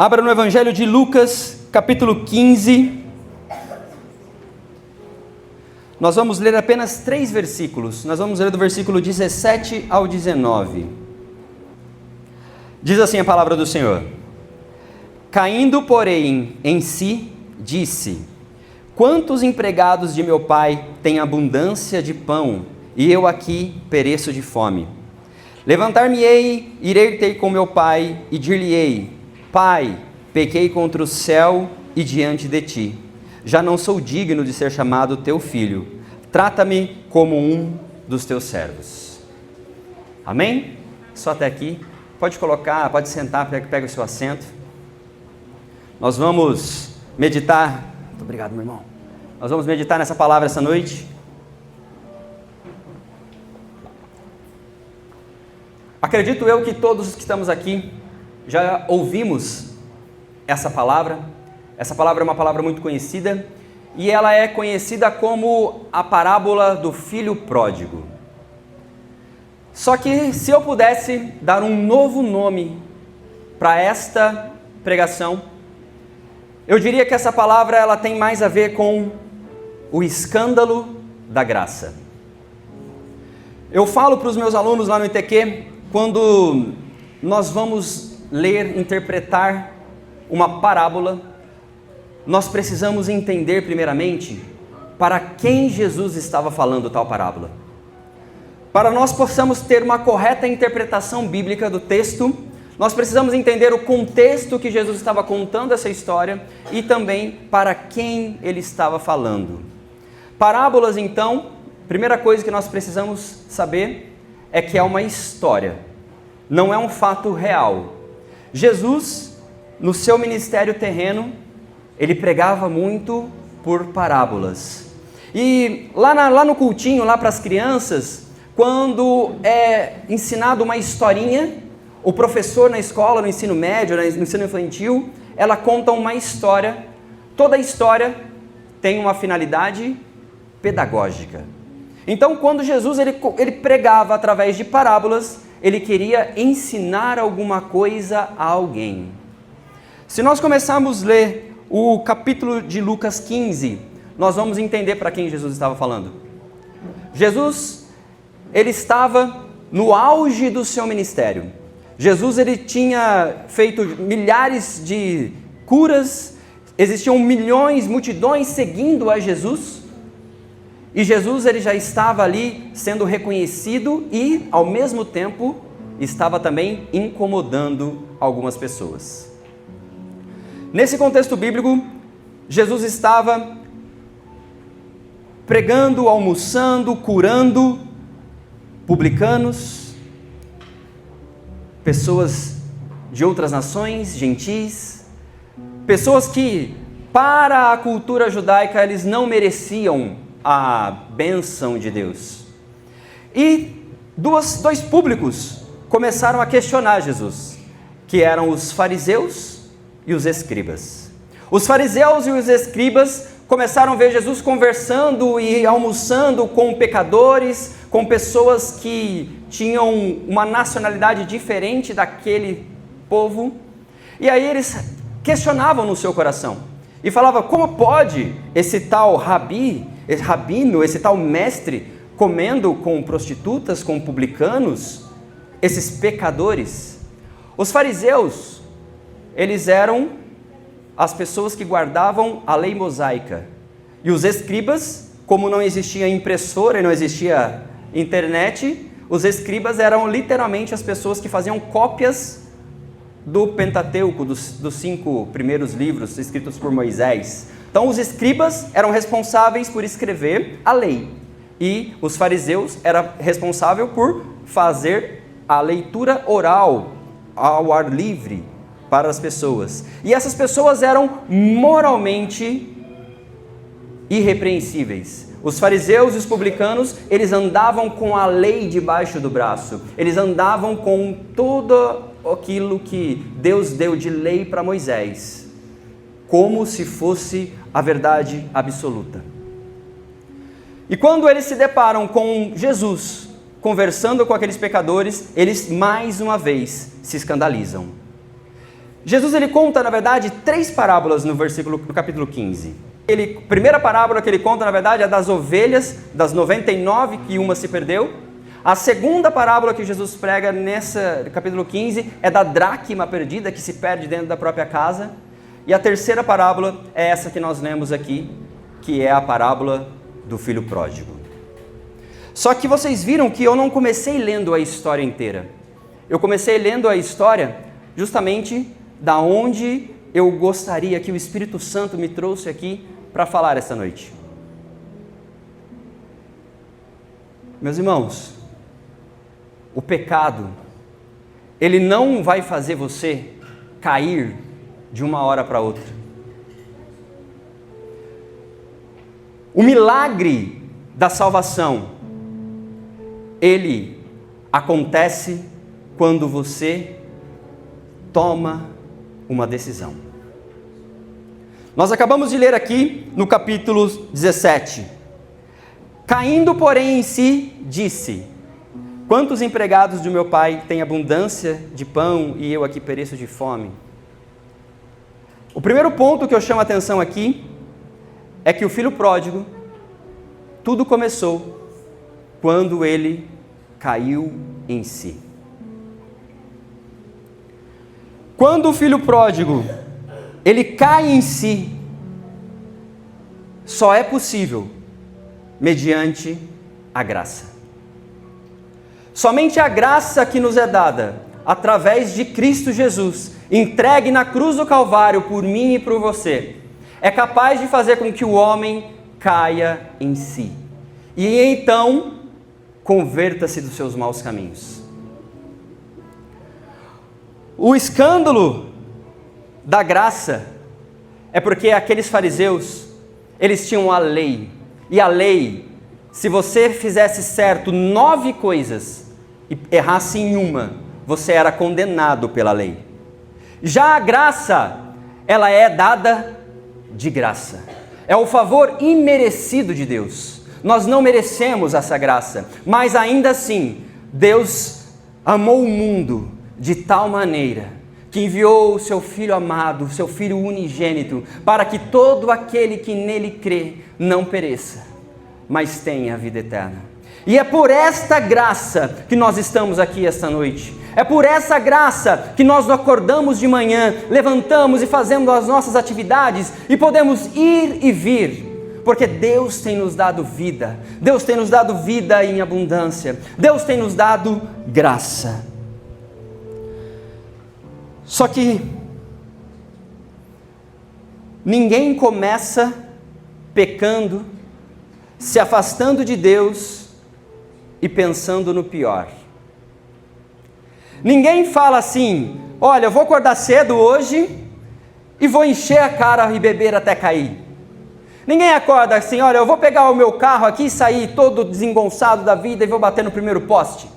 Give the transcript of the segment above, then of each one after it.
Abra no Evangelho de Lucas, capítulo 15. Nós vamos ler apenas 3 versículos. Nós vamos ler do versículo 17 ao 19. Diz assim a palavra do Senhor: Caindo, porém, em si, disse: Quantos empregados de meu pai têm abundância de pão, e eu aqui pereço de fome? Levantar-me-ei, irei ter com meu pai, e dir-lhe-ei: Pai, pequei contra o céu e diante de ti. Já não sou digno de ser chamado teu filho. Trata-me como um dos teus servos. Amém? Só até aqui. Pode colocar, pode sentar, pega o seu assento. Nós vamos meditar. Muito obrigado, meu irmão. Nós vamos meditar nessa palavra essa noite. Acredito eu que todos os que estamos aqui já ouvimos essa palavra. Essa palavra é uma palavra muito conhecida e ela é conhecida como a parábola do filho pródigo. Só que se eu pudesse dar um novo nome para esta pregação, eu diria que essa palavra ela tem mais a ver com o escândalo da graça. Eu falo para os meus alunos lá no ITQ, quando nós vamos ler, interpretar uma parábola, nós precisamos entender primeiramente para quem Jesus estava falando tal parábola. Para nós possamos ter uma correta interpretação bíblica do texto, nós precisamos entender o contexto que Jesus estava contando essa história e também para quem ele estava falando. Parábolas, então, primeira coisa que nós precisamos saber é que é uma história, não é um fato real. Jesus, no seu ministério terreno, ele pregava muito por parábolas. E lá no cultinho, lá para as crianças, quando é ensinado uma historinha, o professor na escola, no ensino médio, no ensino infantil, ela conta uma história. Toda história tem uma finalidade pedagógica. Então, quando Jesus ele pregava através de parábolas, ele queria ensinar alguma coisa a alguém. Se nós começarmos a ler o capítulo de Lucas 15, nós vamos entender para quem Jesus estava falando. Jesus, ele estava no auge do seu ministério. Jesus, ele tinha feito milhares de curas, existiam milhões, multidões seguindo a Jesus. E Jesus ele já estava ali sendo reconhecido e, ao mesmo tempo, estava também incomodando algumas pessoas. Nesse contexto bíblico, Jesus estava pregando, almoçando, curando publicanos, pessoas de outras nações, gentis, pessoas que, para a cultura judaica, eles não mereciam a bênção de Deus. E dois públicos começaram a questionar Jesus, que eram os fariseus e os escribas. Os fariseus e os escribas começaram a ver Jesus conversando e almoçando com pecadores, com pessoas que tinham uma nacionalidade diferente daquele povo. E aí eles questionavam no seu coração e falavam: como pode esse tal rabino, esse tal mestre, comendo com prostitutas, com publicanos, esses pecadores? Os fariseus, eles eram as pessoas que guardavam a lei mosaica. E os escribas, como não existia impressora e não existia internet, os escribas eram literalmente as pessoas que faziam cópias do Pentateuco, dos 5 primeiros livros escritos por Moisés. Então os escribas eram responsáveis por escrever a lei e os fariseus eram responsáveis por fazer a leitura oral ao ar livre para as pessoas. E essas pessoas eram moralmente irrepreensíveis. Os fariseus e os publicanos, eles andavam com a lei debaixo do braço. Eles andavam com tudo aquilo que Deus deu de lei para Moisés, como se fosse a verdade absoluta. E quando eles se deparam com Jesus conversando com aqueles pecadores, eles mais uma vez se escandalizam. Jesus ele conta, na verdade, 3 parábolas no capítulo 15. A primeira parábola que ele conta, na verdade, é das ovelhas, das 99 que uma se perdeu. A segunda parábola que Jesus prega nesse capítulo 15 é da dracma perdida que se perde dentro da própria casa. E a terceira parábola é essa que nós lemos aqui, que é a parábola do filho pródigo. Só que vocês viram que eu não comecei lendo a história inteira. Eu comecei lendo a história justamente da onde eu gostaria que o Espírito Santo me trouxe aqui para falar essa noite. Meus irmãos, o pecado, ele não vai fazer você cair de uma hora para outra. O milagre da salvação, ele acontece quando você toma uma decisão. Nós acabamos de ler aqui no capítulo 17. Caindo, porém, em si, disse: quantos empregados do meu pai têm abundância de pão e eu aqui pereço de fome? O primeiro ponto que eu chamo a atenção aqui é que o filho pródigo, tudo começou quando ele caiu em si. Quando o filho pródigo, ele cai em si, só é possível mediante a graça. Somente a graça que nos é dada através de Cristo Jesus, entregue na cruz do Calvário por mim e por você, é capaz de fazer com que o homem caia em si. E então, converta-se dos seus maus caminhos. O escândalo da graça é porque aqueles fariseus, eles tinham a lei. E a lei, se você fizesse certo 9 coisas e errasse em uma, você era condenado pela lei. Já a graça, ela é dada de graça. É o favor imerecido de Deus. Nós não merecemos essa graça, mas ainda assim, Deus amou o mundo de tal maneira que enviou o seu Filho amado, o seu Filho unigênito, para que todo aquele que nele crê não pereça, mas tenha a vida eterna. E é por esta graça que nós estamos aqui esta noite. É por essa graça que nós acordamos de manhã, levantamos e fazemos as nossas atividades e podemos ir e vir, porque Deus tem nos dado vida. Deus tem nos dado vida em abundância. Deus tem nos dado graça. Só que ninguém começa pecando, se afastando de Deus e pensando no pior. Ninguém fala assim: olha, eu vou acordar cedo hoje e vou encher a cara e beber até cair. Ninguém acorda assim: olha, eu vou pegar o meu carro aqui e sair todo desengonçado da vida e vou bater no primeiro poste.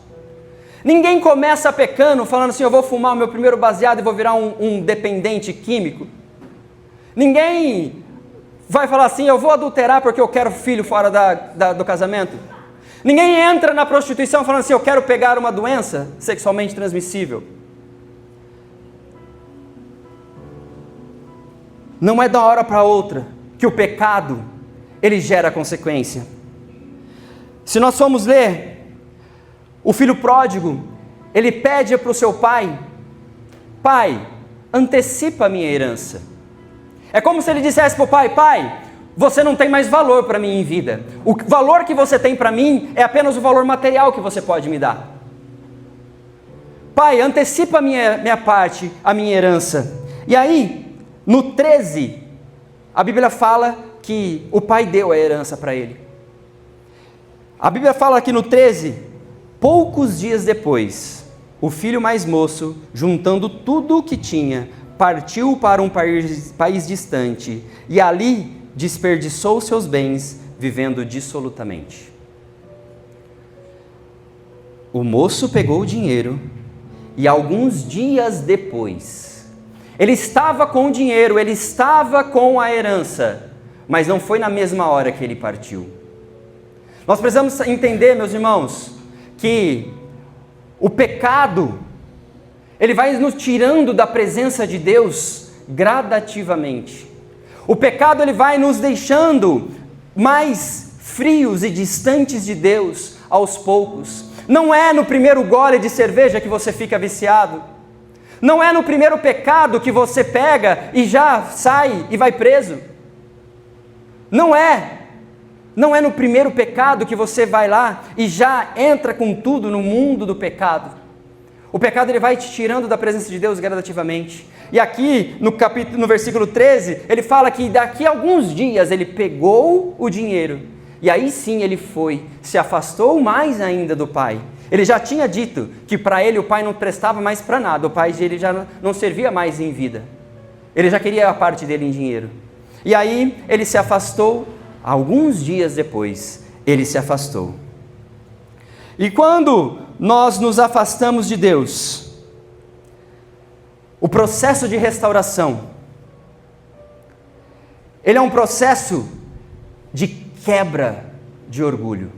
Ninguém começa pecando falando assim: eu vou fumar o meu primeiro baseado e vou virar um dependente químico. Ninguém vai falar assim: eu vou adulterar porque eu quero filho fora do casamento. Ninguém entra na prostituição falando assim: eu quero pegar uma doença sexualmente transmissível. Não é da hora para outra que o pecado, ele gera consequência. Se nós formos ler, o filho pródigo, ele pede para o seu pai: pai, antecipa a minha herança. É como se ele dissesse para o pai: pai, você não tem mais valor para mim em vida. O valor que você tem para mim é apenas o valor material que você pode me dar. Pai, antecipa a minha parte, a minha herança. E aí, no 13, a Bíblia fala que o pai deu a herança para ele. A Bíblia fala aqui no 13, poucos dias depois, o filho mais moço, juntando tudo o que tinha, partiu para um país distante e ali desperdiçou seus bens, vivendo dissolutamente. O moço pegou o dinheiro e alguns dias depois, ele estava com o dinheiro, ele estava com a herança, mas não foi na mesma hora que ele partiu. Nós precisamos entender, meus irmãos, que o pecado, ele vai nos tirando da presença de Deus gradativamente. O pecado ele vai nos deixando mais frios e distantes de Deus aos poucos. Não é no primeiro gole de cerveja que você fica viciado. Não é no primeiro pecado que você pega e já sai e vai preso. Não é no primeiro pecado que você vai lá e já entra com tudo no mundo do pecado. O pecado ele vai te tirando da presença de Deus gradativamente. E aqui no versículo 13, ele fala que daqui a alguns dias ele pegou o dinheiro. E aí sim ele se afastou mais ainda do pai. Ele já tinha dito que para ele o pai não prestava mais para nada, o pai dele já não servia mais em vida. Ele já queria a parte dele em dinheiro. E aí ele se afastou, alguns dias depois, ele se afastou. E quando nós nos afastamos de Deus, o processo de restauração, ele é um processo de quebra de orgulho.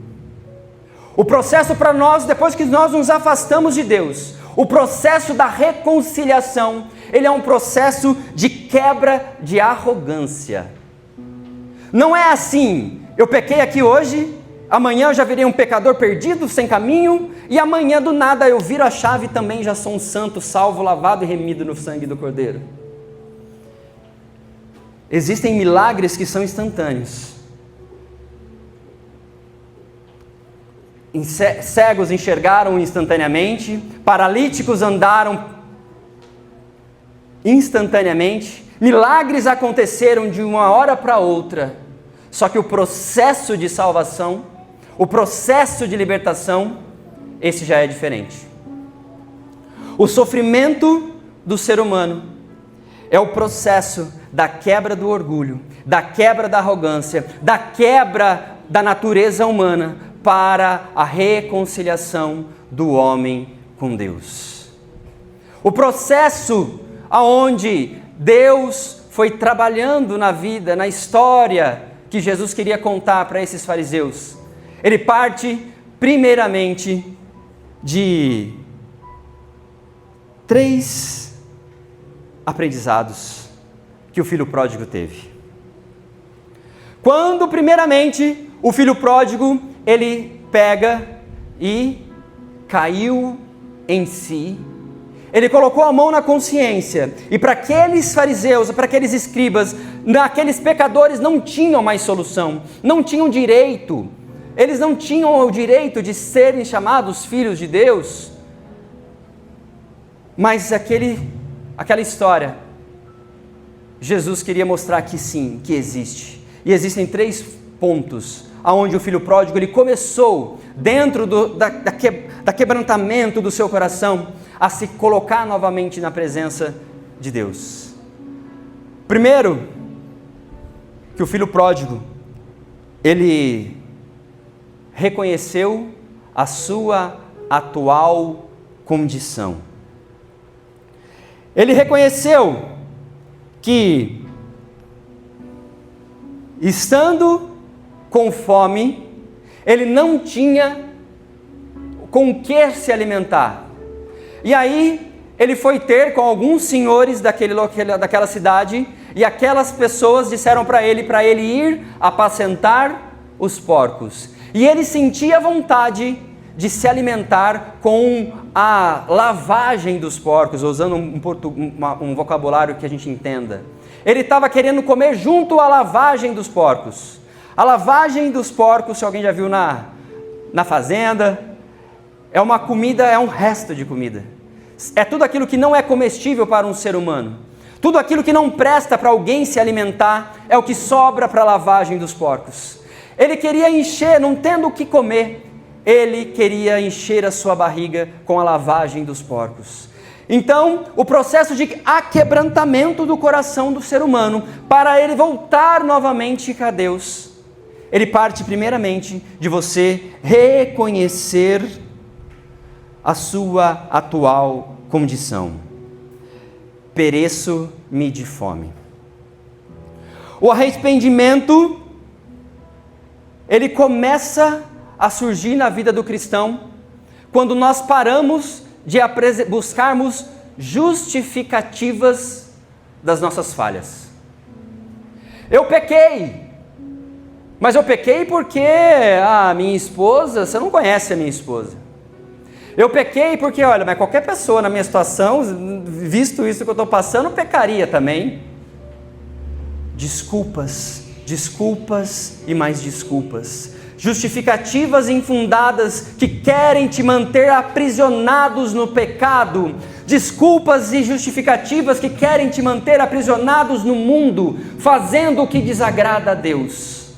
O processo para nós, depois que nós nos afastamos de Deus, o processo da reconciliação, ele é um processo de quebra de arrogância. Não é assim, eu pequei aqui hoje, amanhã eu já virei um pecador perdido, sem caminho, e amanhã do nada eu viro a chave e também já sou um santo, salvo, lavado e remido no sangue do Cordeiro. Existem milagres que são instantâneos. Cegos enxergaram instantaneamente, paralíticos andaram instantaneamente, milagres aconteceram de uma hora para outra, só que o processo de salvação, o processo de libertação, esse já é diferente. O sofrimento do ser humano é o processo da quebra do orgulho, da quebra da arrogância, da quebra da natureza humana, para a reconciliação do homem com Deus. O processo aonde Deus foi trabalhando na vida, na história que Jesus queria contar para esses fariseus, ele parte primeiramente de 3 aprendizados que o filho pródigo teve. Quando primeiramente o filho pródigo ele pega e caiu em si, ele colocou a mão na consciência, e para aqueles fariseus, para aqueles escribas, aqueles pecadores não tinham mais solução, não tinham direito, eles não tinham o direito de serem chamados filhos de Deus, mas aquela história, Jesus queria mostrar que sim, que existe, e existem 3 pontos, aonde o filho pródigo ele começou, dentro da quebrantamento do seu coração, a se colocar novamente na presença de Deus. Primeiro, que o filho pródigo, ele reconheceu a sua atual condição. Ele reconheceu que, estando com fome, ele não tinha com o que se alimentar. E aí ele foi ter com alguns senhores daquela cidade, e aquelas pessoas disseram para ele ir apacentar os porcos. E ele sentia vontade de se alimentar com a lavagem dos porcos, usando um vocabulário que a gente entenda. Ele estava querendo comer junto à lavagem dos porcos. A lavagem dos porcos, se alguém já viu na fazenda, é uma comida, é um resto de comida. É tudo aquilo que não é comestível para um ser humano. Tudo aquilo que não presta para alguém se alimentar é o que sobra para a lavagem dos porcos. Ele queria encher, não tendo o que comer, ele queria encher a sua barriga com a lavagem dos porcos. Então, o processo de aquebrantamento do coração do ser humano, para ele voltar novamente a Deus, ele parte primeiramente de você reconhecer a sua atual condição. Pereço-me de fome. O arrependimento, ele começa a surgir na vida do cristão quando nós paramos de buscarmos justificativas das nossas falhas. Eu pequei, mas eu pequei porque a minha esposa, você não conhece a minha esposa. Eu pequei porque, olha, mas qualquer pessoa na minha situação, visto isso que eu estou passando, pecaria também. Desculpas, desculpas e mais desculpas. Justificativas infundadas que querem te manter aprisionados no pecado. Desculpas e justificativas que querem te manter aprisionados no mundo, fazendo o que desagrada a Deus.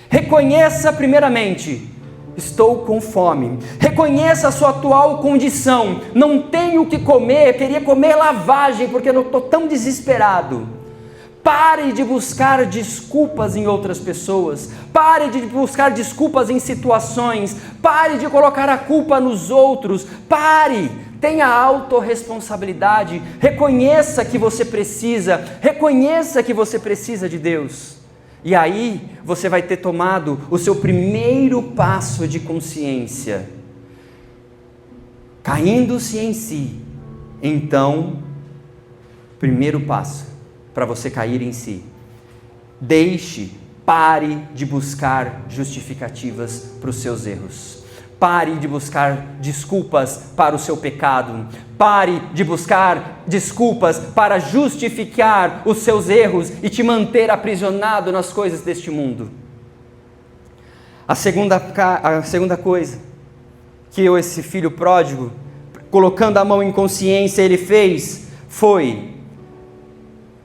Reconheça primeiramente: estou com fome. Reconheça a sua atual condição. Não tenho o que comer, queria comer lavagem porque eu estou tão desesperado. Pare de buscar desculpas em outras pessoas. Pare de buscar desculpas em situações. Pare de colocar a culpa nos outros. Pare. Tenha autorresponsabilidade. Reconheça que você precisa. Reconheça que você precisa de Deus. E aí você vai ter tomado o seu primeiro passo de consciência. Caindo-se em si. Então, primeiro passo para você cair em si. Pare de buscar justificativas para os seus erros. Pare de buscar desculpas para o seu pecado. Pare de buscar desculpas para justificar os seus erros e te manter aprisionado nas coisas deste mundo. A segunda coisa que esse filho pródigo, colocando a mão em consciência, ele fez, foi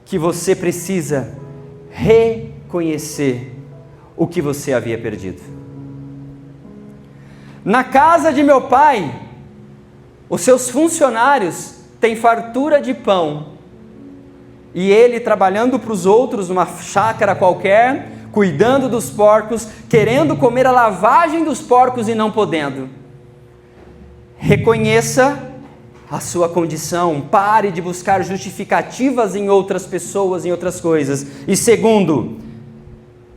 que você precisa reconhecer o que você havia perdido. Na casa de meu pai, os seus funcionários têm fartura de pão, e ele trabalhando para os outros numa chácara qualquer, cuidando dos porcos, querendo comer a lavagem dos porcos e não podendo. Reconheça a sua condição, pare de buscar justificativas em outras pessoas, em outras coisas. E segundo,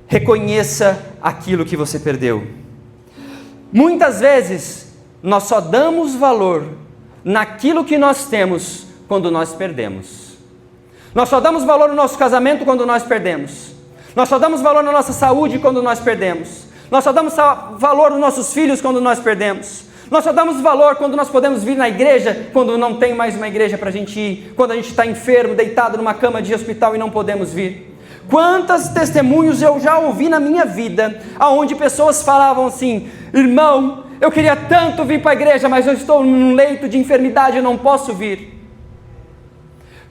reconheça aquilo que você perdeu. Muitas vezes, nós só damos valor naquilo que nós temos quando nós perdemos. Nós só damos valor no nosso casamento quando nós perdemos. Nós só damos valor na nossa saúde quando nós perdemos. Nós só damos valor nos nossos filhos quando nós perdemos. Nós só damos valor quando nós podemos vir na igreja, quando não tem mais uma igreja para a gente ir, quando a gente está enfermo, deitado numa cama de hospital e não podemos vir. Quantos testemunhos eu já ouvi na minha vida, onde pessoas falavam assim: irmão, eu queria tanto vir para a igreja, mas eu estou num leito de enfermidade e não posso vir.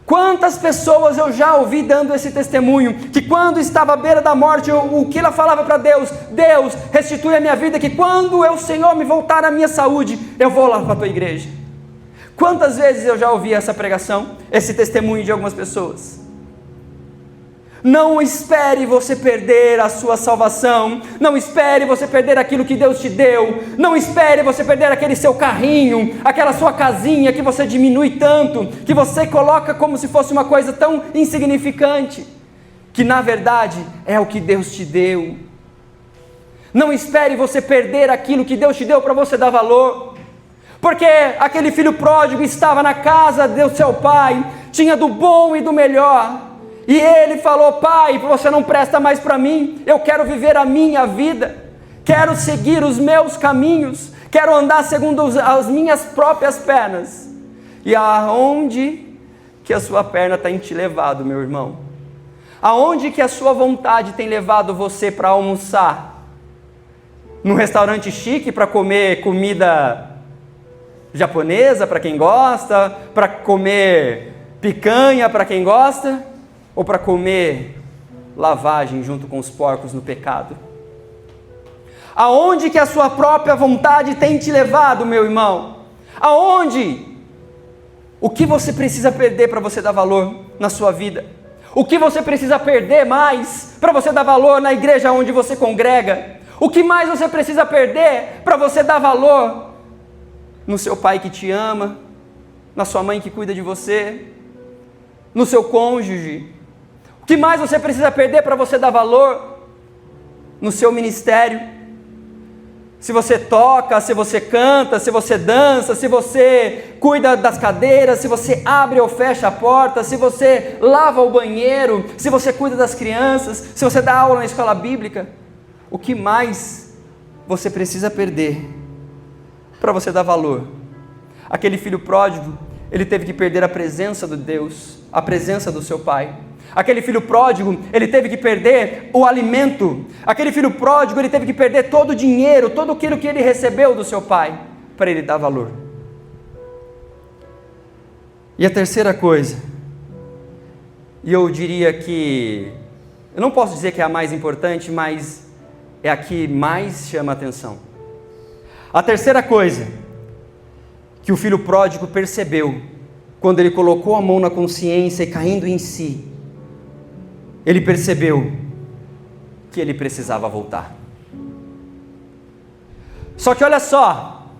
Quantas pessoas eu já ouvi dando esse testemunho, que quando estava à beira da morte, o que ela falava para Deus: Deus, restitui a minha vida, que quando o Senhor me voltar à minha saúde, eu vou lá para a tua igreja. Quantas vezes eu já ouvi essa pregação, esse testemunho de algumas pessoas? Não espere você perder a sua salvação, não espere você perder aquilo que Deus te deu, não espere você perder aquele seu carrinho, aquela sua casinha que você diminui tanto, que você coloca como se fosse uma coisa tão insignificante, que na verdade é o que Deus te deu. Não espere você perder aquilo que Deus te deu para você dar valor, porque aquele filho pródigo estava na casa do seu pai, tinha do bom e do melhor, e ele falou: pai, você não presta mais para mim, eu quero viver a minha vida, quero seguir os meus caminhos, quero andar segundo as minhas próprias pernas. E aonde que a sua perna tem te levado, meu irmão? Aonde que a sua vontade tem levado você para almoçar? Num restaurante chique para comer comida japonesa para quem gosta, para comer picanha para quem gosta, ou para comer lavagem junto com os porcos no pecado? Aonde que a sua própria vontade tem te levado, meu irmão? Aonde? O que você precisa perder para você dar valor na sua vida? O que você precisa perder mais para você dar valor na igreja onde você congrega? O que mais você precisa perder para você dar valor no seu pai que te ama, na sua mãe que cuida de você, no seu cônjuge? O que mais você precisa perder para você dar valor no seu ministério? se você toca, se você canta, se você dança, se você cuida das cadeiras, se você abre ou fecha a porta, se você lava o banheiro, se você cuida das crianças, se você dá aula na escola bíblica, o que mais você precisa perder para você dar valor? Aquele filho pródigo, ele teve que perder a presença de Deus, a presença do seu pai. Aquele filho pródigo, ele teve que perder o alimento. Aquele filho pródigo, ele teve que perder todo o dinheiro, todo aquilo que ele recebeu do seu pai, para ele dar valor. E a terceira coisa, e eu diria que, eu não posso dizer que é a mais importante, mas é a que mais chama a atenção. A terceira coisa que o filho pródigo percebeu, quando ele colocou a mão na consciência e caindo em si, ele percebeu que ele precisava voltar. Só que olha só,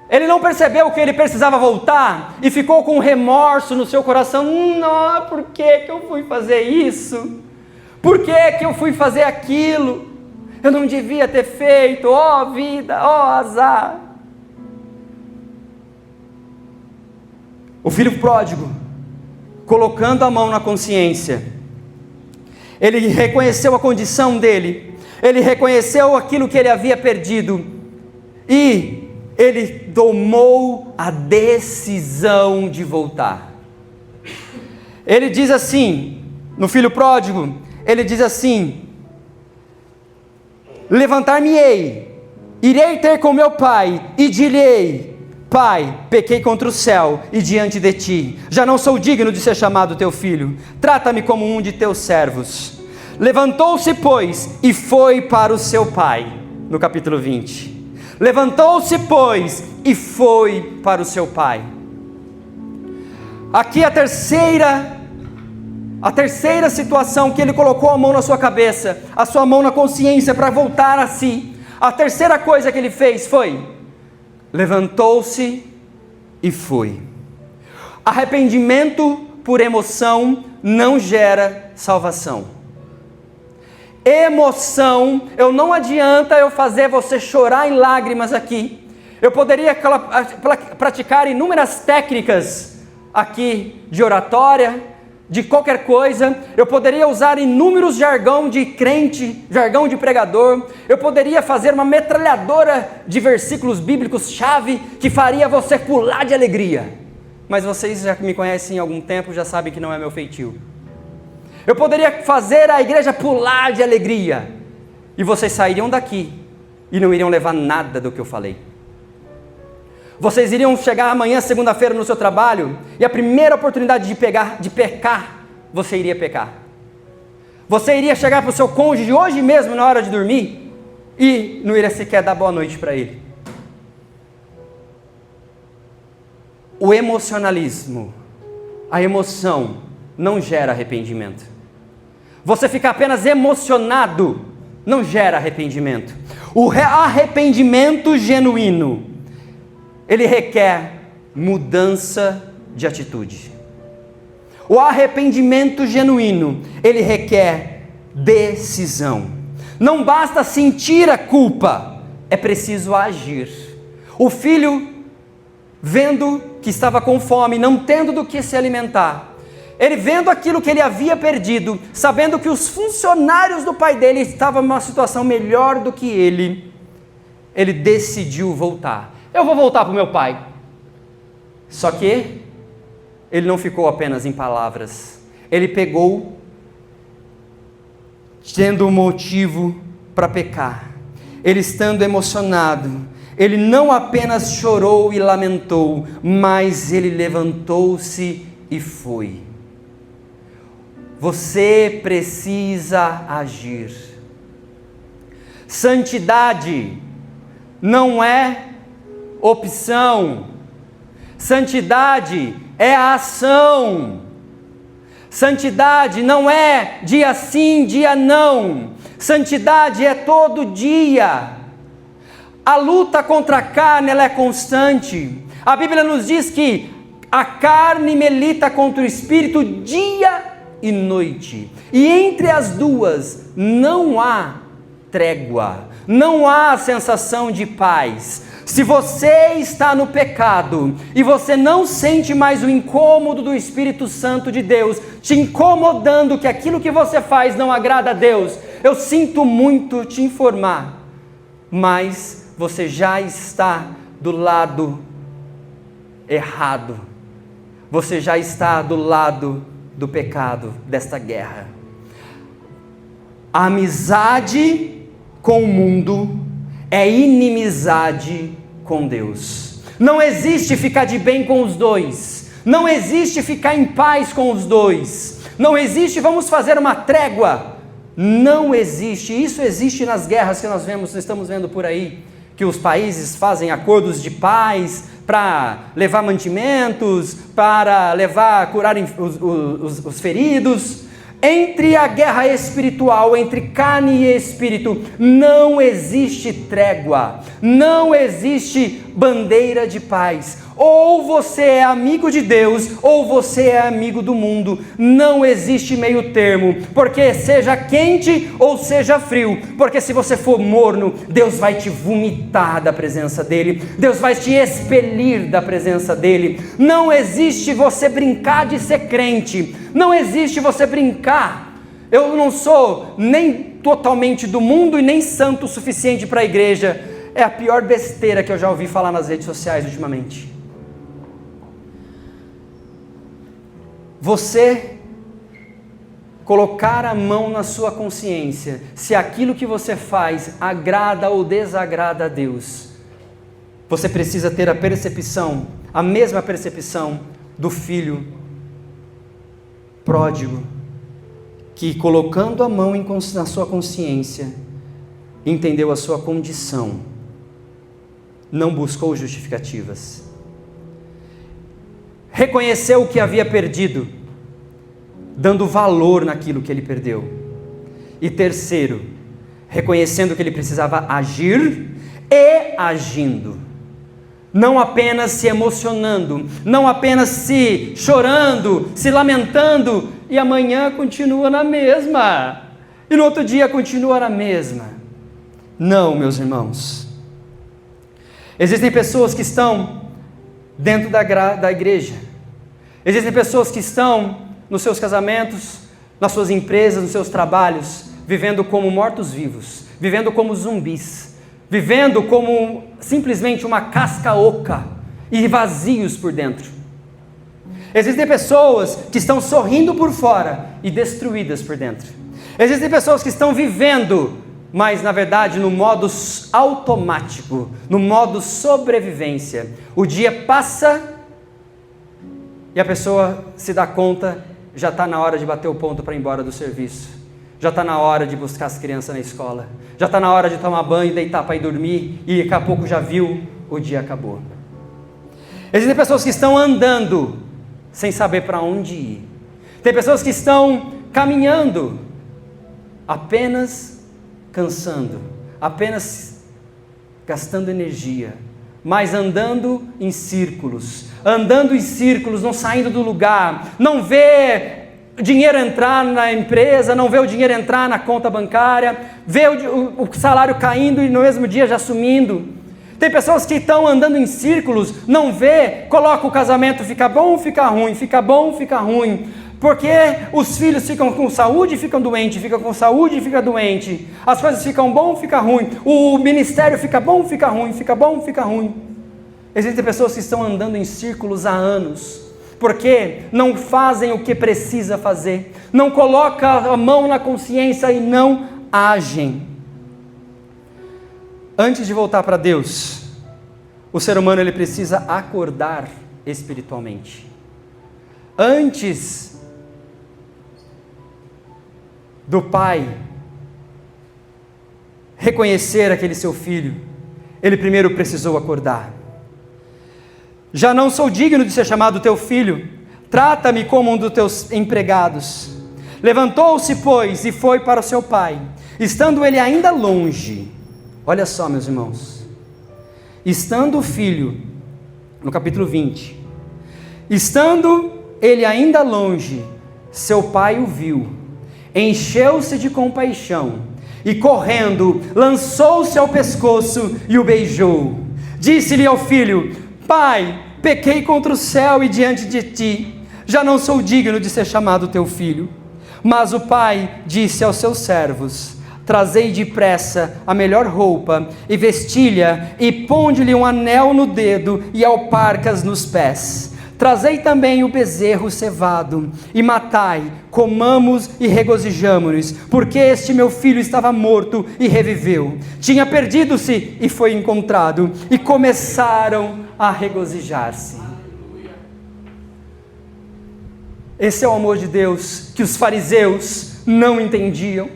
ele não percebeu que ele precisava voltar e ficou com remorso no seu coração. Não, por que eu fui fazer isso? Por que eu fui fazer aquilo? Eu não devia ter feito, ó vida, ó azar. O filho pródigo, colocando a mão na consciência, ele reconheceu a condição dele, ele reconheceu aquilo que ele havia perdido, e ele tomou a decisão de voltar. Ele diz assim, no filho pródigo, ele diz assim: levantar-me-ei, irei ter com meu pai, e direi: Pai, pequei contra o céu e diante de ti, já não sou digno de ser chamado teu filho, trata-me como um de teus servos. Levantou-se, pois, e foi para o seu pai, no capítulo 20. Levantou-se, pois, e foi para o seu pai. Aqui a terceira situação que ele colocou a mão na sua cabeça, a sua mão na consciência para voltar a si. A terceira coisa que ele fez foi: levantou-se e foi. Arrependimento por emoção não gera salvação. Emoção, não adianta eu fazer você chorar em lágrimas aqui. Eu poderia praticar inúmeras técnicas aqui de oratória, de qualquer coisa. Eu poderia usar inúmeros jargão de crente, jargão de pregador. Eu poderia fazer uma metralhadora de versículos bíblicos chave que faria você pular de alegria. Mas vocês já me conhecem há algum tempo, já sabem que não é meu feitio. Eu poderia fazer a igreja pular de alegria, e vocês sairiam daqui e não iriam levar nada do que eu falei. Vocês iriam chegar amanhã, segunda-feira, no seu trabalho, e a primeira oportunidade de pecar, você iria pecar. Você iria chegar para o seu cônjuge hoje mesmo, na hora de dormir, e não iria sequer dar boa noite para ele. O emocionalismo, a emoção, não gera arrependimento. Você ficar apenas emocionado não gera arrependimento. O arrependimento genuíno, ele requer mudança de atitude. O arrependimento genuíno, ele requer decisão. Não basta sentir a culpa, é preciso agir. O filho, vendo que estava com fome, não tendo do que se alimentar, ele vendo aquilo que ele havia perdido, sabendo que os funcionários do pai dele estavam numa situação melhor do que ele decidiu voltar. Eu vou voltar para o meu pai. Só que ele não ficou apenas em palavras. Ele pegou, tendo um motivo para pecar. Ele estando emocionado, ele não apenas chorou e lamentou, mas ele levantou-se e foi. Você precisa agir. Santidade não é opção. Santidade é a ação. Santidade não é dia sim, dia não. Santidade é todo dia. A luta contra a carne, ela é constante. A Bíblia nos diz que a carne milita contra o espírito dia e noite. E entre as duas não há trégua, não há sensação de paz. Se você está no pecado e você não sente mais o incômodo do Espírito Santo de Deus te incomodando que aquilo que você faz não agrada a Deus, eu sinto muito te informar, mas você já está do lado errado. Você já está do lado do pecado, desta guerra. A amizade com o mundo é inimizade com Deus. Não existe ficar de bem com os dois. Não existe ficar em paz com os dois. Não existe vamos fazer uma trégua. Não existe. Isso existe nas guerras que nós estamos vendo por aí, que os países fazem acordos de paz para levar mantimentos, para curar os feridos. Entre a guerra espiritual, entre carne e espírito, não existe trégua, não existe bandeira de paz. Ou você é amigo de Deus, ou você é amigo do mundo. Não existe meio termo, porque seja quente ou seja frio, porque se você for morno, Deus vai te vomitar da presença dEle, Deus vai te expelir da presença dEle. Não existe você brincar de ser crente, não existe você brincar. Eu não sou nem totalmente do mundo e nem santo o suficiente para a igreja. É a pior besteira que eu já ouvi falar nas redes sociais ultimamente. Você colocar a mão na sua consciência, se aquilo que você faz agrada ou desagrada a Deus. Você precisa ter a mesma percepção do filho pródigo, que colocando a mão na sua consciência, entendeu a sua condição, não buscou justificativas. Reconheceu o que havia perdido, dando valor naquilo que ele perdeu. E terceiro, reconhecendo que ele precisava agir e agindo. Não apenas se emocionando, não apenas se chorando, se lamentando, e amanhã continua na mesma, e no outro dia continua na mesma. Não, meus irmãos. Existem pessoas que estão dentro da igreja. Existem pessoas que estão nos seus casamentos, nas suas empresas, nos seus trabalhos, vivendo como mortos-vivos, vivendo como zumbis, vivendo como simplesmente uma casca oca e vazios por dentro. Existem pessoas que estão sorrindo por fora e destruídas por dentro. Existem pessoas que estão vivendo, mas na verdade no modo automático, no modo sobrevivência. O dia passa e a pessoa se dá conta, já está na hora de bater o ponto para ir embora do serviço. Já está na hora de buscar as crianças na escola. Já está na hora de tomar banho, deitar para ir dormir, e daqui a pouco já viu, o dia acabou. Existem pessoas que estão andando sem saber para onde ir. Tem pessoas que estão caminhando, apenas cansando, apenas gastando energia, mas andando em círculos, não saindo do lugar, não vê dinheiro entrar na empresa, não vê o dinheiro entrar na conta bancária, vê o salário caindo e no mesmo dia já sumindo. Tem pessoas que estão andando em círculos, não vê, coloca o casamento, fica bom, fica ruim, fica bom, fica ruim, porque os filhos ficam com saúde e ficam doentes, ficam com saúde e ficam doentes, as coisas ficam bom, fica ruim, o ministério fica bom, fica ruim, fica bom, fica ruim. Existem pessoas que estão andando em círculos há anos, porque não fazem o que precisa fazer, não colocam a mão na consciência e não agem. Antes de voltar para Deus, o ser humano ele precisa acordar espiritualmente. Antes do pai reconhecer aquele seu filho, ele primeiro precisou acordar. Já não sou digno de ser chamado teu filho, trata-me como um dos teus empregados. Levantou-se, pois, e foi para o seu pai, estando ele ainda longe. Olha só, meus irmãos, estando o filho, no capítulo 20, estando ele ainda longe, seu pai o viu, encheu-se de compaixão e correndo, lançou-se ao pescoço e o beijou. Disse-lhe ao filho: Pai, pequei contra o céu e diante de ti, já não sou digno de ser chamado teu filho. Mas o pai disse aos seus servos: Trazei depressa a melhor roupa e vestilha, e ponde-lhe um anel no dedo e alparcas nos pés. Trazei também o bezerro cevado, e matai, comamos e regozijamo-nos, porque este meu filho estava morto e reviveu, tinha perdido-se e foi encontrado, e começaram a regozijar-se. Esse é o amor de Deus que os fariseus não entendiam.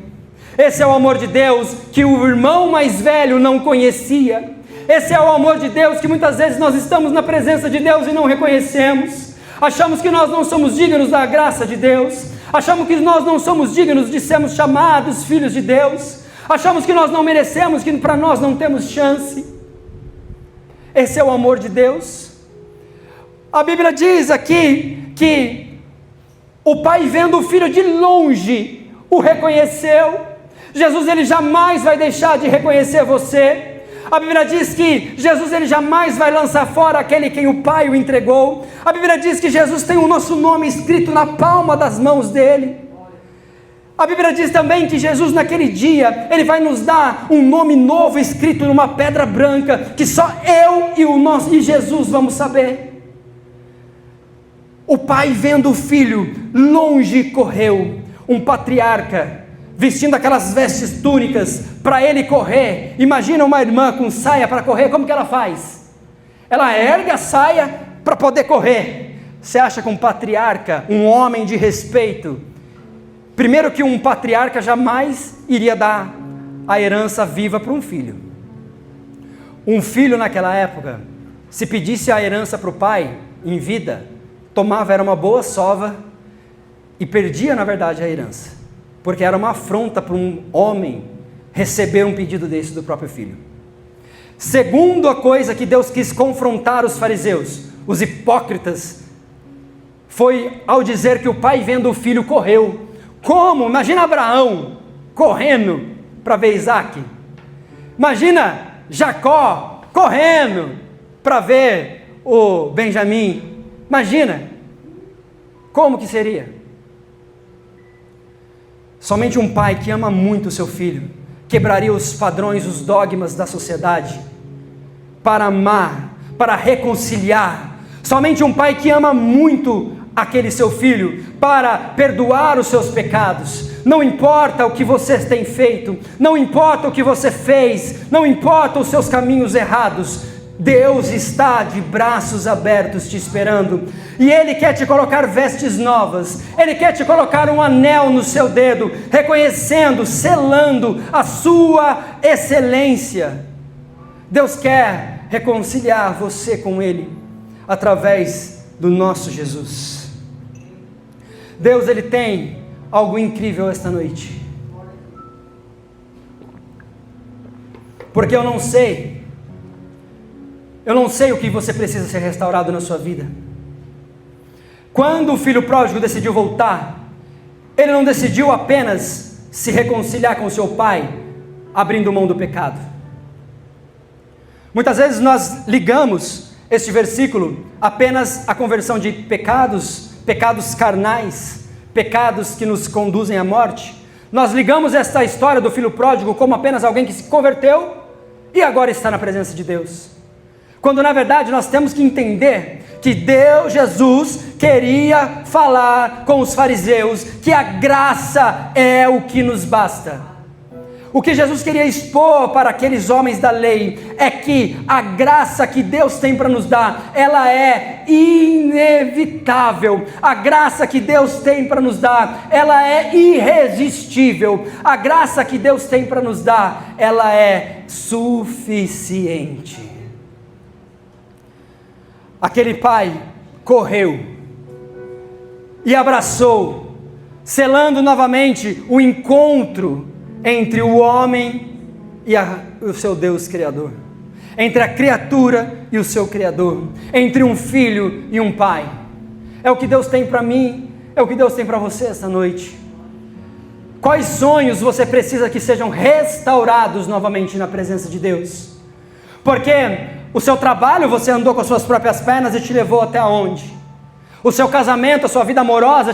Esse é o amor de Deus que o irmão mais velho não conhecia. Esse é o amor de Deus que muitas vezes nós estamos na presença de Deus e não reconhecemos. Achamos que nós não somos dignos da graça de Deus. Achamos que nós não somos dignos de sermos chamados filhos de Deus. Achamos que nós não merecemos, que para nós não temos chance. Esse é o amor de Deus. A Bíblia diz aqui que o pai, vendo o filho de longe, o reconheceu. Jesus, ele jamais vai deixar de reconhecer você. A Bíblia diz que Jesus, ele jamais vai lançar fora aquele quem o Pai o entregou. A Bíblia diz que Jesus tem o nosso nome escrito na palma das mãos dele. A Bíblia diz também que Jesus, naquele dia, ele vai nos dar um nome novo escrito numa pedra branca, que só eu e Jesus vamos saber. O pai, vendo o filho longe, correu. Um patriarca, vestindo aquelas vestes túnicas, para ele correr. Imagina uma irmã com saia para correr, como que ela faz? Ela ergue a saia para poder correr. Você acha que um patriarca, um homem de respeito, primeiro que um patriarca jamais iria dar a herança viva para um filho. Um filho naquela época, se pedisse a herança para o pai, em vida, tomava, era uma boa sova, e perdia na verdade a herança, porque era uma afronta para um homem receber um pedido desse do próprio filho. Segunda coisa que Deus quis confrontar os fariseus, os hipócritas, foi ao dizer que o pai, vendo o filho, correu. Como? Imagina Abraão correndo para ver Isaac. Imagina Jacó correndo para ver o Benjamim. Imagina como que seria. Somente um pai que ama muito o seu filho quebraria os padrões, os dogmas da sociedade para amar, para reconciliar. Somente um pai que ama muito aquele seu filho para perdoar os seus pecados. Não importa o que você tem feito, não importa o que você fez, não importa os seus caminhos errados, Deus está de braços abertos te esperando, e Ele quer te colocar vestes novas, Ele quer te colocar um anel no seu dedo, reconhecendo, selando a sua excelência. Deus quer reconciliar você com Ele, através do nosso Jesus. Deus, Ele tem algo incrível esta noite, porque eu não sei o que você precisa ser restaurado na sua vida. Quando o filho pródigo decidiu voltar, ele não decidiu apenas se reconciliar com seu pai, abrindo mão do pecado. Muitas vezes nós ligamos este versículo apenas à conversão de pecados carnais, pecados que nos conduzem à morte. Nós ligamos esta história do filho pródigo como apenas alguém que se converteu e agora está na presença de Deus. Quando na verdade nós temos que entender que Jesus queria falar com os fariseus que a graça é o que nos basta. O que Jesus queria expor para aqueles homens da lei é que a graça que Deus tem para nos dar, ela é inevitável. A graça que Deus tem para nos dar, ela é irresistível. A graça que Deus tem para nos dar, ela é suficiente. Aquele pai correu e abraçou, selando novamente o encontro entre o homem e o seu Deus Criador, entre a criatura e o seu Criador, entre um filho e um pai. É o que Deus tem para mim, é o que Deus tem para você esta noite. Quais sonhos você precisa que sejam restaurados novamente na presença de Deus? Porque o seu trabalho você andou com as suas próprias pernas e te levou até onde? O seu casamento, a sua vida amorosa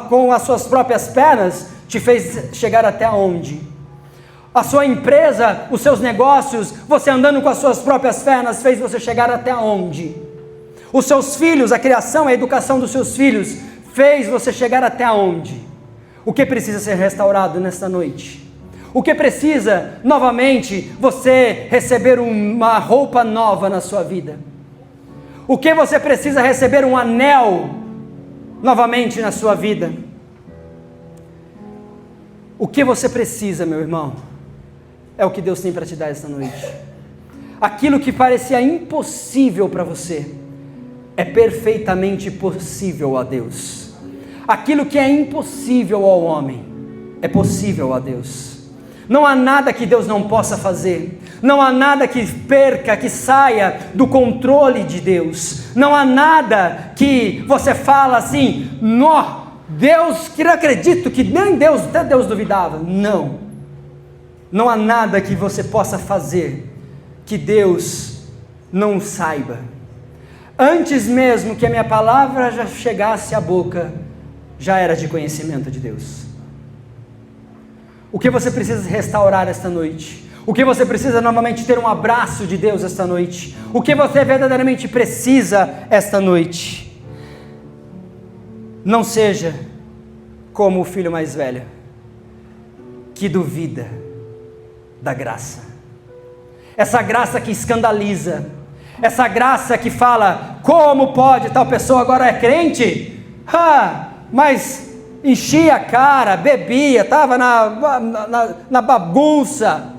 com as suas próprias pernas te fez chegar até onde? A sua empresa, os seus negócios, você andando com as suas próprias pernas fez você chegar até onde? Os seus filhos, a criação, a educação dos seus filhos fez você chegar até onde? O que precisa ser restaurado nesta noite? O que precisa, novamente, você receber uma roupa nova na sua vida? O que você precisa receber um anel novamente na sua vida? O que você precisa, meu irmão, é o que Deus tem para te dar esta noite. Aquilo que parecia impossível para você, é perfeitamente possível a Deus. Aquilo que é impossível ao homem, é possível a Deus. Não há nada que Deus não possa fazer. Não há nada que perca, que saia do controle de Deus. Não há nada que você fala assim, Deus, que não acredito, que nem Deus, até Deus duvidava. Não há nada que você possa fazer que Deus não saiba. Antes mesmo que a minha palavra já chegasse à boca, já era de conhecimento de Deus. O que você precisa restaurar esta noite? O que você precisa novamente ter um abraço de Deus esta noite? O que você verdadeiramente precisa esta noite? Não seja como o filho mais velho, que duvida da graça. Essa graça que escandaliza, essa graça que fala, como pode tal pessoa agora é crente? Mas enchia a cara, bebia, estava na bagunça,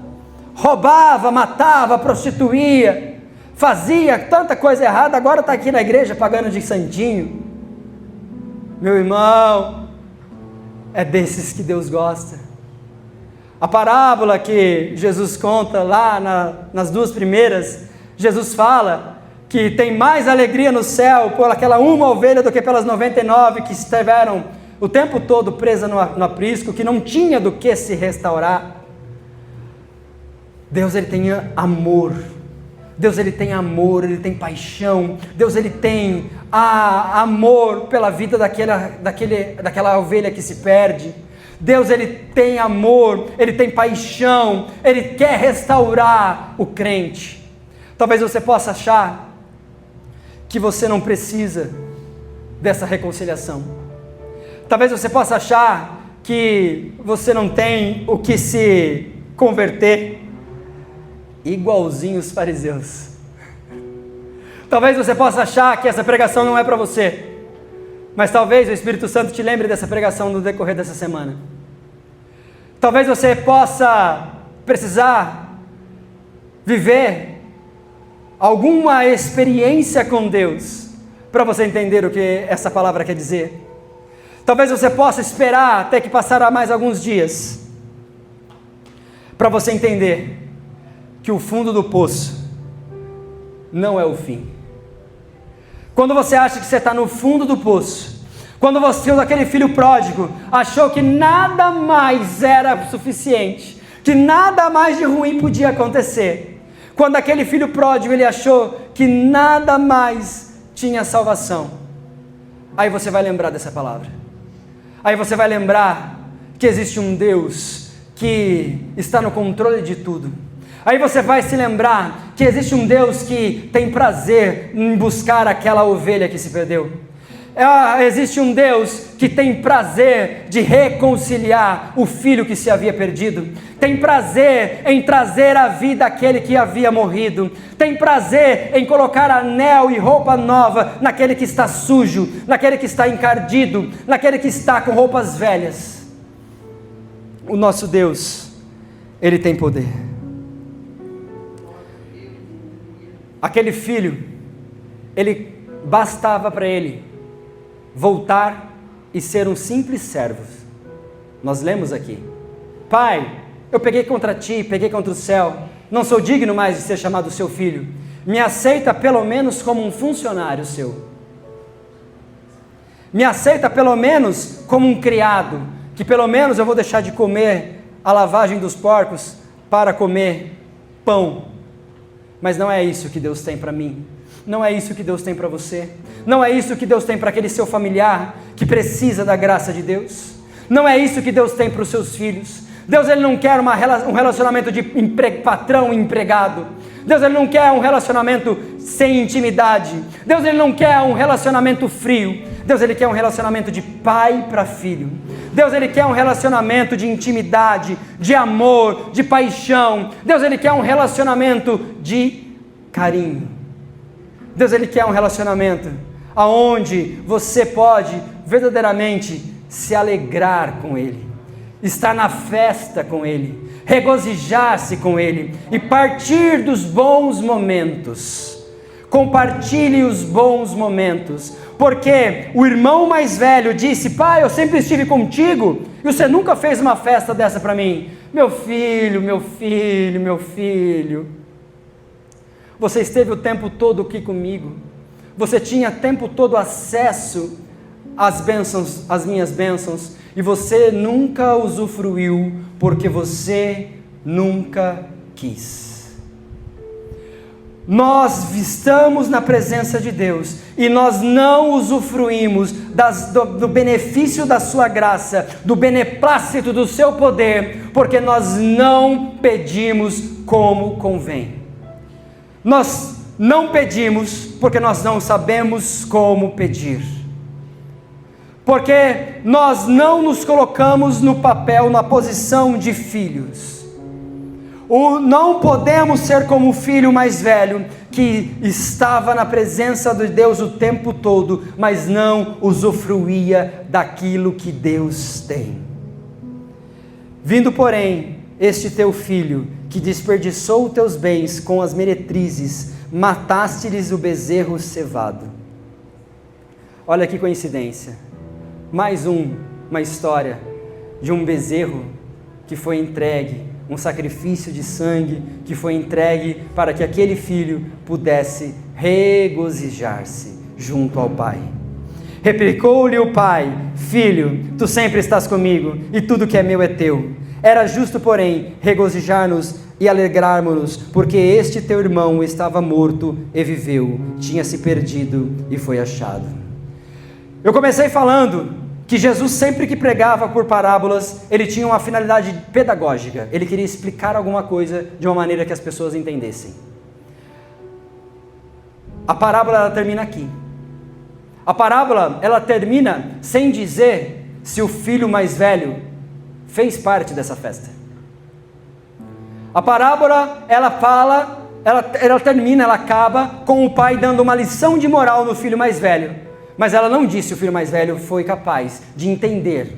roubava, matava, prostituía, fazia tanta coisa errada, agora está aqui na igreja pagando de santinho. Meu irmão, é desses que Deus gosta. A parábola que Jesus conta lá nas duas primeiras, Jesus fala que tem mais alegria no céu por aquela uma ovelha do que pelas 99 que estiveram o tempo todo presa no aprisco, que não tinha do que se restaurar. Deus, Ele tem amor. Deus, Ele tem amor, Ele tem paixão. Deus, Ele tem amor pela vida daquela ovelha que se perde. Deus, Ele tem amor, Ele tem paixão, Ele quer restaurar o crente. Talvez você possa achar que você não precisa dessa reconciliação. Talvez você possa achar que você não tem o que se converter, igualzinho os fariseus. Talvez você possa achar que essa pregação não é para você, mas talvez o Espírito Santo te lembre dessa pregação no decorrer dessa semana. Talvez você possa precisar viver alguma experiência com Deus para você entender o que essa palavra quer dizer. Talvez você possa esperar até que passará mais alguns dias para você entender que o fundo do poço não é o fim. Quando você acha que você está no fundo do poço, quando você, aquele filho pródigo, achou que nada mais era suficiente, que nada mais de ruim podia acontecer, quando aquele filho pródigo ele achou que nada mais tinha salvação, aí você vai lembrar dessa palavra. Aí você vai lembrar que existe um Deus que está no controle de tudo. Aí você vai se lembrar que existe um Deus que tem prazer em buscar aquela ovelha que se perdeu. Existe um Deus que tem prazer de reconciliar o filho que se havia perdido. Tem prazer em trazer à vida aquele que havia morrido. Tem prazer em colocar anel e roupa nova naquele que está sujo, naquele que está encardido, naquele que está com roupas velhas. O nosso Deus, Ele tem poder. Aquele filho, bastava para ele voltar e ser um simples servo. Nós lemos aqui: Pai, eu peguei contra ti, peguei contra o céu, não sou digno mais de ser chamado seu filho, me aceita pelo menos como um funcionário seu, me aceita pelo menos como um criado, que pelo menos eu vou deixar de comer a lavagem dos porcos para comer pão. Mas não é isso que Deus tem para mim. Não é isso que Deus tem para você. Não é isso que Deus tem para aquele seu familiar que precisa da graça de Deus. Não é isso que Deus tem para os seus filhos. Deus, Ele não quer um relacionamento de patrão e empregado. Deus, Ele não quer um relacionamento sem intimidade. Deus, Ele não quer um relacionamento frio. Deus, Ele quer um relacionamento de pai para filho. Deus, Ele quer um relacionamento de intimidade, de amor, de paixão. Deus, Ele quer um relacionamento de carinho. Deus, Ele quer um relacionamento aonde você pode verdadeiramente se alegrar com Ele, estar na festa com Ele, regozijar-se com Ele e partir dos bons momentos. Compartilhe os bons momentos, porque o irmão mais velho disse: pai, eu sempre estive contigo e você nunca fez uma festa dessa para mim. Meu filho, meu filho, meu filho, você esteve o tempo todo aqui comigo, você tinha o tempo todo acesso às bênçãos, às minhas bênçãos, e você nunca usufruiu, porque você nunca quis. Nós estamos na presença de Deus e nós não usufruímos do benefício da sua graça, do beneplácito do seu poder, porque nós não pedimos como convém. Nós não pedimos porque nós não sabemos como pedir. Porque nós não nos colocamos no papel, na posição de filhos. Não podemos ser como o filho mais velho, que estava na presença de Deus o tempo todo, mas não usufruía daquilo que Deus tem. Vindo, porém, este teu filho, que desperdiçou os teus bens com as meretrizes, mataste-lhes o bezerro cevado. Olha que coincidência. Mais uma história de um bezerro que foi entregue, um sacrifício de sangue que foi entregue para que aquele filho pudesse regozijar-se junto ao pai. Replicou-lhe o pai: filho, tu sempre estás comigo e tudo que é meu é teu. Era justo, porém, regozijar-nos e alegrarmos-nos, porque este teu irmão estava morto e viveu, tinha se perdido e foi achado. Eu comecei falando que Jesus, sempre que pregava por parábolas, ele tinha uma finalidade pedagógica. Ele queria explicar alguma coisa de uma maneira que as pessoas entendessem. A parábola, ela termina aqui. A parábola, ela termina sem dizer se o filho mais velho fez parte dessa festa. A parábola, ela fala, ela termina, ela acaba com o pai dando uma lição de moral no filho mais velho. Mas ela não disse se o filho mais velho foi capaz de entender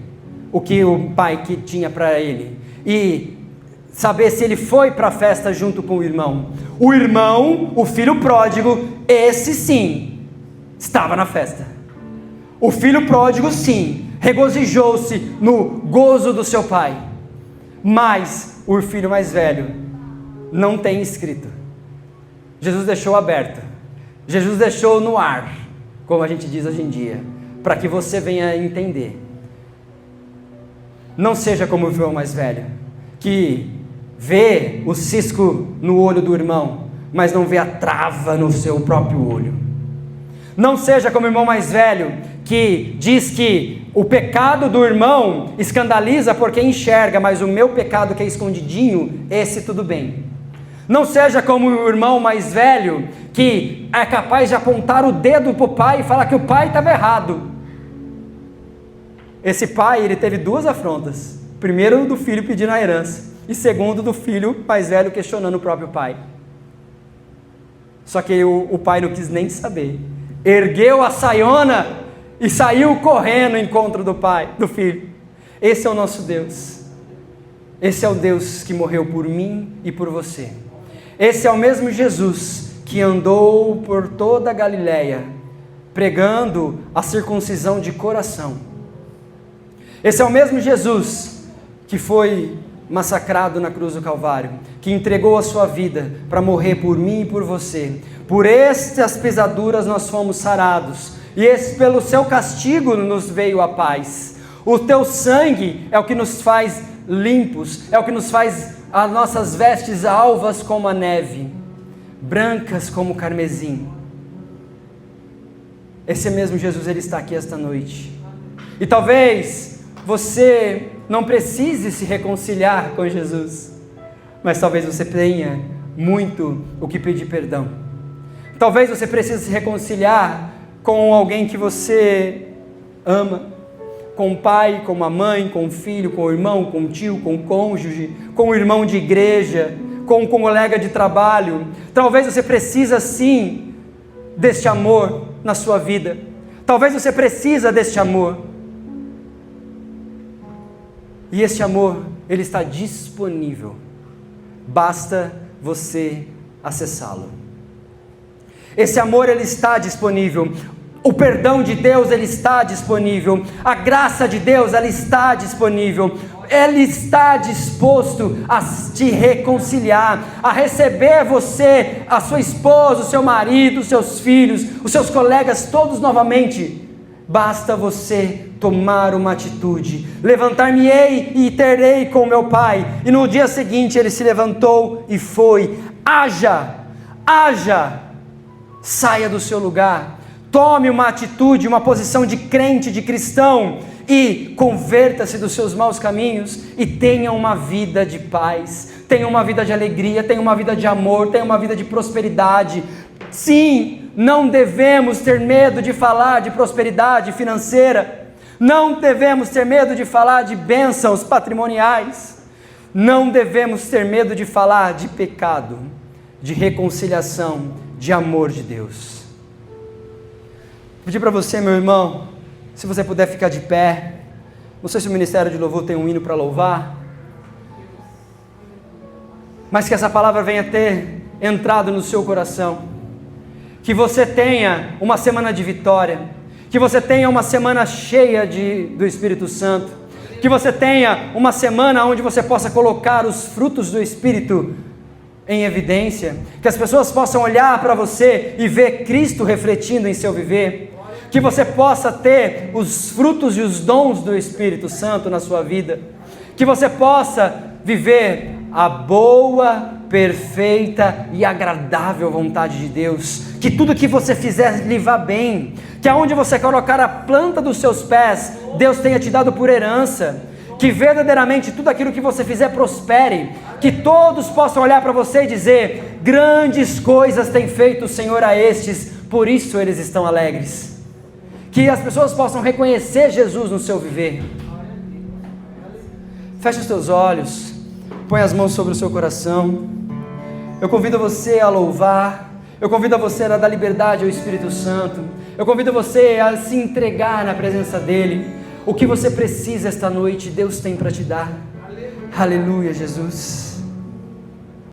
o que o pai que tinha para ele e saber se ele foi para a festa junto com o irmão. O irmão, o filho pródigo, esse sim, estava na festa. O filho pródigo sim, regozijou-se no gozo do seu pai. Mas o filho mais velho não tem escrito. Jesus deixou aberto. Jesus deixou no ar, como a gente diz hoje em dia, para que você venha entender. Não seja como o irmão mais velho, que vê o cisco no olho do irmão, mas não vê a trava no seu próprio olho. Não seja como o irmão mais velho, que diz que o pecado do irmão escandaliza porque enxerga, mas o meu pecado que é escondidinho, esse tudo bem. Não seja como o irmão mais velho, que é capaz de apontar o dedo para o pai e falar que o pai estava errado. Esse pai, ele teve duas afrontas. Primeiro, do filho pedindo a herança. E segundo, do filho mais velho questionando o próprio pai. Só que o pai não quis nem saber. Ergueu a saiona e saiu correndo ao encontro do pai, do filho. Esse é o nosso Deus. Esse é o Deus que morreu por mim e por você. Esse é o mesmo Jesus que andou por toda a Galileia, pregando a circuncisão de coração. Esse é o mesmo Jesus que foi massacrado na cruz do Calvário, que entregou a sua vida para morrer por mim e por você. Por estas pisaduras nós fomos sarados, e pelo seu castigo nos veio a paz. O teu sangue é o que nos faz limpos, é o que nos faz as nossas vestes alvas como a neve, brancas como o carmesim. Esse mesmo Jesus, ele está aqui esta noite. E talvez você não precise se reconciliar com Jesus, mas talvez você tenha muito o que pedir perdão. Talvez você precise se reconciliar com alguém que você ama, com o pai, com a mãe, com o filho, com o irmão, com o tio, com o cônjuge, com o irmão de igreja, com o colega de trabalho. Talvez você precisa sim deste amor na sua vida. Talvez você precisa deste amor. E este amor, ele está disponível. Basta você acessá-lo. Esse amor, ele está disponível. O perdão de Deus, ele está disponível. A graça de Deus, ela está disponível. Ele está disposto a te reconciliar, a receber você, a sua esposa, o seu marido, os seus filhos, os seus colegas, todos novamente. Basta você tomar uma atitude. Levantar-me-ei e terei com meu pai. E no dia seguinte ele se levantou e foi. Haja, saia do seu lugar. Tome uma atitude, uma posição de crente, de cristão, e converta-se dos seus maus caminhos e tenha uma vida de paz, tenha uma vida de alegria, tenha uma vida de amor, tenha uma vida de prosperidade. Sim, não devemos ter medo de falar de prosperidade financeira, não devemos ter medo de falar de bênçãos patrimoniais, não devemos ter medo de falar de pecado, de reconciliação, de amor de Deus. Vou pedir para você, meu irmão, se você puder ficar de pé. Não sei se o Ministério de Louvor tem um hino para louvar, mas que essa palavra venha ter entrado no seu coração, que você tenha uma semana de vitória, que você tenha uma semana cheia do Espírito Santo, que você tenha uma semana onde você possa colocar os frutos do Espírito em evidência, que as pessoas possam olhar para você e ver Cristo refletindo em seu viver, que você possa ter os frutos e os dons do Espírito Santo na sua vida, que você possa viver a boa, perfeita e agradável vontade de Deus, que tudo que você fizer lhe vá bem, que aonde você colocar a planta dos seus pés, Deus tenha te dado por herança, que verdadeiramente tudo aquilo que você fizer prospere, que todos possam olhar para você e dizer: grandes coisas tem feito o Senhor a estes, por isso eles estão alegres. Que as pessoas possam reconhecer Jesus no seu viver. Feche os teus olhos, põe as mãos sobre o seu coração. Eu convido você a louvar, eu convido você a dar liberdade ao Espírito Santo, eu convido você a se entregar na presença dEle. O que você precisa esta noite, Deus tem para te dar. Aleluia, Jesus.